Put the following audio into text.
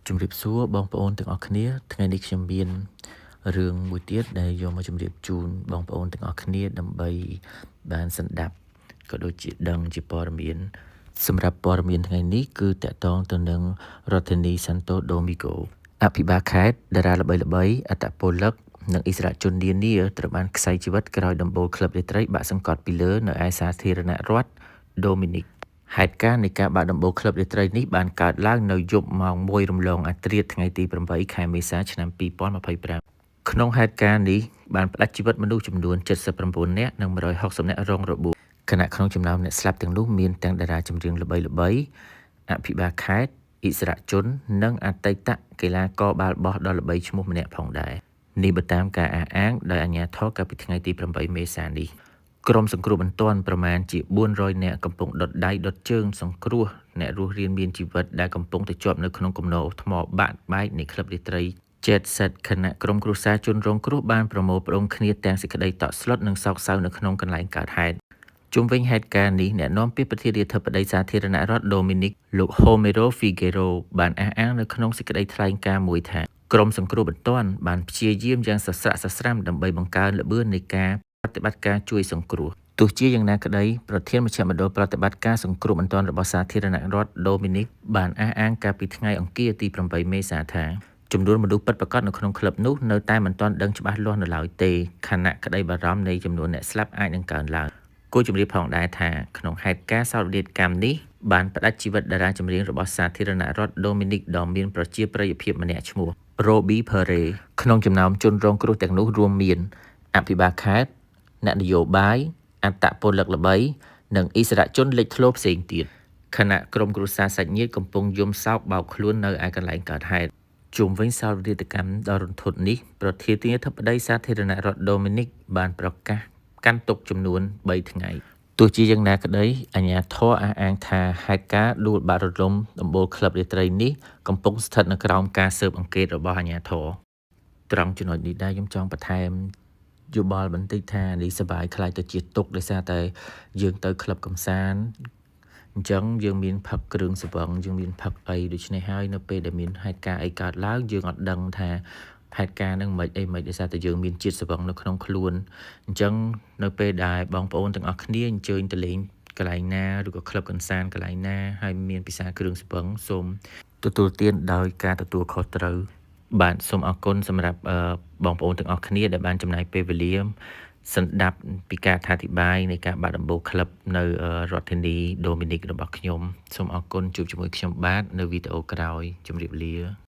ជំរាបសួរបងប្អូនទាំងអស់គ្នាថ្ងៃនេះខ្ញុំមានរឿងមួយទៀតដែលយកមកជម្រាបជូនបងប្អូនទាំងអស់គ្នាដើម្បីបានសន្តាប់ក៏ដូចជាដឹងជាព័ត៌មានសម្រាប់ព័ត៌មានថ្ងៃនេះគឺតាក់ទងទៅនឹងរដ្ឋធានី Santo Domingo អភិបាលខេត្តតារាល្បីៗអត្តពលិកនិងឥស្សរជននានាត្រូវបានខ្សែជីវិតក្រោយដំបូលក្លឹបរាត្រីបាក់សង្កត់ពីលើនៅឯសាធារណរដ្ឋដូមីនីកហេតុការណ៍នៃការបាក់ដំបូលក្លឹបរាត្រីនេះបានកើតឡើងនៅយប់ម៉ោង1រំលងអាធ្រាត្រថ្ងៃទី8ខែមេសាឆ្នាំ2025ក្នុងហេតុការណ៍នេះបានផ្តាច់ជីវិតមនុស្សចំនួន79នាក់និង160នាក់រងរបួសខណៈក្នុងចំណោមអ្នកស្លាប់ទាំងនោះមានទាំងតារាចម្រៀងល្បីៗអភិបាលខេត្តឥស្សរជននិងអតីតកីឡាករបាល់បោះដ៏ល្បីឈ្មោះម្នាក់ផងដែរនេះបើតាមការអះអាងដោយអាជ្ញាធរកាលពីថ្ងៃទី8មេសានេះក្រុមសង្គ្រោះបន្ទាន់ប្រមាណជា400នាក់កំពុងដុតដៃដុតជើងសង្គ្រោះអ្នករស់រានមានជីវិតដែលកំពុងទៅជាប់នៅក្នុងគំនរថ្មបាក់បែកនៃក្លឹបរាត្រី Jet Set ខណៈក្រុមគ្រួសារជនរងគ្រោះបានប្រមូលផ្ដុំគ្នាទាំងសេចក្តីតក់ស្លុតនិងសោកសៅនៅក្នុងកន្លែងកើតហេតុជុំវិញហេតុការណ៍នេះអ្នកនាំពាក្យប្រធានាធិបតីសាធារណរដ្ឋដូមីនីកលោក Homero Figueiro បានអះអាងនៅក្នុងសេចក្តីថ្លែងការណ៍មួយថាក្រុមសង្គ្រោះបន្ទាន់បានព្យាយាមយ៉ាងសស្រាក់សស្រាំដើម្បីបង្កើនល្បឿននៃការប្រតិបត្តិការជួយសង្គ្រោះទោះជាយ៉ាងណាក្តីប្រធានមជ្ឈមណ្ឌលប្រតិបត្តិការសង្គ្រោះបន្ទាន់របស់សាធារណរដ្ឋដូមីនីកបានអះអាងកាលពីថ្ងៃអង្គារទី8មេសាថាចំនួនមនុស្សពិតប្រាកដនៅក្នុងក្លឹបនោះនៅតែមិនទាន់ដឹងច្បាស់លាស់នៅឡើយទេខណៈក្តីបារម្ភនៃចំនួនអ្នកស្លាប់អាចនឹងកើនឡើងគួរជម្រាបផងដែរថាក្នុងហេតុការណ៍សោកនាដកម្មនេះបានផ្តាច់ជីវិតតារាចម្រៀងរបស់សាធារណរដ្ឋដូមីនីកដ៏មានប្រជាប្រិយភាពម្នាក់ឈ្មោះ Robbie Perey ក្នុងចំណោមជនរងគ្រោះទាំងនោះរួមមានអភិបាលខេត្តអ្នកនយោបាយអត្តពលិកល្បីនិងឥស្សរជនលេចធ្លោផ្សេងទៀតខណៈក្រុមគ្រួសារសាច់ញាតិកំពុងយំសោកបោកខ្លួននៅឯកន្លែងកើតហេតុជុំវិញសោកនាដកម្មដ៏រន្ធត់នេះប្រធានាធិបតីសាធារណរដ្ឋដូមីនីកបានប្រកាសកាន់ទុកចំនួន3ថ្ងៃទោះជាយ៉ាងណាក្តីអាជ្ញាធរអះអាងថាហេតុការណ៍ដួលបាក់រលំដំបូលក្លឹបរាត្រីនេះកំពុងស្ថិតនៅក្រោមការស៊ើបអង្កេតរបស់អាជ្ញាធរត្រង់ចំណុចនេះដែរខ្ញុំចង់បន្ថែមយោបល់បន្តិចថានេះសប្បាយខ្លាចទៅជាទុកដោយសារតែយើងទៅក្លឹបកំសាន្តអញ្ចឹងយើងមានផឹកគ្រឿងស្វឹងយើងមានផឹកអីដូច្នេះហើយនៅពេលដែលមានហេតុការណ៍អីកើតឡើងយើងអត់ដឹងថាហេតុការណ៍នឹងមិនដោយសារតែយើងមានជាតិស្វឹងនៅក្នុងខ្លួនអញ្ចឹងនៅពេលដែលបងប្អូនទាំងអស់គ្នាអញ្ជើញទៅលេងកន្លែងណាឬក៏ក្លឹបកំសាន្តកន្លែងណាហើយមានពិសាគ្រឿងស្វឹងសូមទទួលទានដោយការទទួលខុសត្រូវបាទសូមអរគុណសម្រាប់បងប្អូនទាំងអស់គ្នាដែលបានចំណាយពេលវេលាសន្តាប់ពីការអធិប្បាយនៃការបាក់ដំបូលក្លឹបនៅរដ្ឋធានីដូមីនីករបស់ខ្ញុំសូមអរគុណជួបជាមួយខ្ញុំបាទនៅវីដេអូក្រោយជម្រាបលា